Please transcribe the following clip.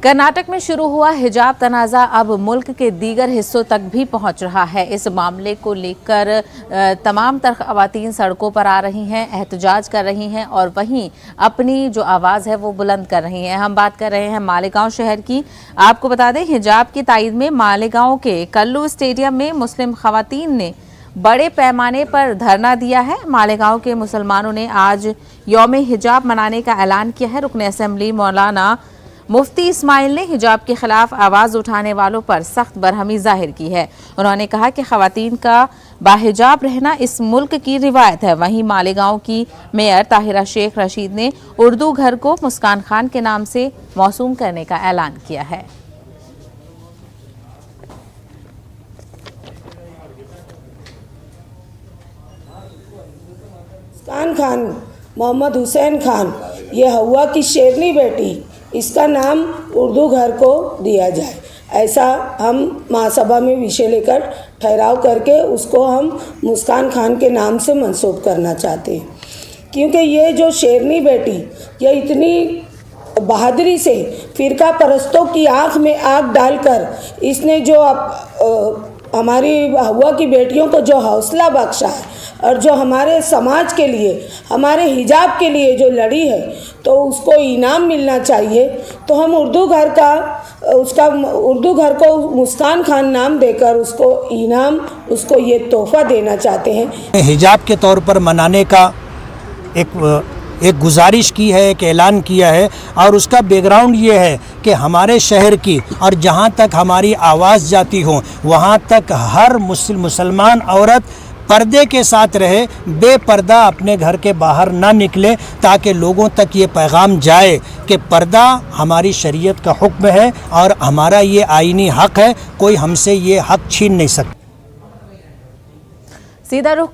कर्नाटक में शुरू हुआ हिजाब तनाज़ा अब मुल्क के दीगर हिस्सों तक भी पहुंच रहा है। इस मामले को लेकर तमाम तर ख़वातीन सड़कों पर आ रही हैं, एहतजाज कर रही हैं और वहीं अपनी जो आवाज़ है वो बुलंद कर रही हैं। हम बात कर रहे हैं मालेगांव शहर की। आपको बता दें, हिजाब की तायीद में मालेगांव के कल्लू स्टेडियम में मुस्लिम ख़वातीन ने बड़े पैमाने पर धरना दिया है। मालेगांव के मुसलमानों ने आज यौम हिजाब मनाने का ऐलान किया है। रुकन असेंबली मौलाना मुफ्ती इस्माइल ने हिजाब के खिलाफ आवाज़ उठाने वालों पर सख्त बरहमी जाहिर की है। उन्होंने कहा कि ख़वातीन का बाहिजाब रहना इस मुल्क की रिवायत है। वहीं मालेगांव की मेयर ताहिरा शेख रशीद ने उर्दू घर को मुस्कान खान के नाम से मौसूम करने का ऐलान किया है। मुस्कान खान, मोहम्मद हुसैन खान, ये हवा की शेरनी बेटी, इसका नाम उर्दू घर को दिया जाए, ऐसा हम महासभा में विषय लेकर ठहराव करके उसको हम मुस्कान खान के नाम से मंसूब करना चाहते हैं। क्योंकि ये जो शेरनी बेटी, ये इतनी बहादुरी से फ़िरका परस्तों की आँख में आग डालकर इसने जो हमारी हवा की बेटियों को जो हौसला बख्शा है और जो हमारे समाज के लिए, हमारे हिजाब के लिए जो लड़ी है, तो उसको इनाम मिलना चाहिए। तो हम उर्दू घर को मुस्कान खान नाम देकर उसको इनाम, उसको ये तोहफा देना चाहते हैं। हिजाब के तौर पर मनाने का एक गुजारिश की है, एक ऐलान किया है और उसका बैकग्राउंड ये है कि हमारे शहर की और जहाँ तक हमारी आवाज़ जाती हो वहाँ तक हर मुसलमान औरत पर्दे के साथ रहे, बेपर्दा अपने घर के बाहर ना निकले, ताकि लोगों तक ये पैगाम जाए कि पर्दा हमारी शरीयत का हुक्म है और हमारा ये आईनी हक है, कोई हमसे ये हक छीन नहीं सकता। सीधा रुख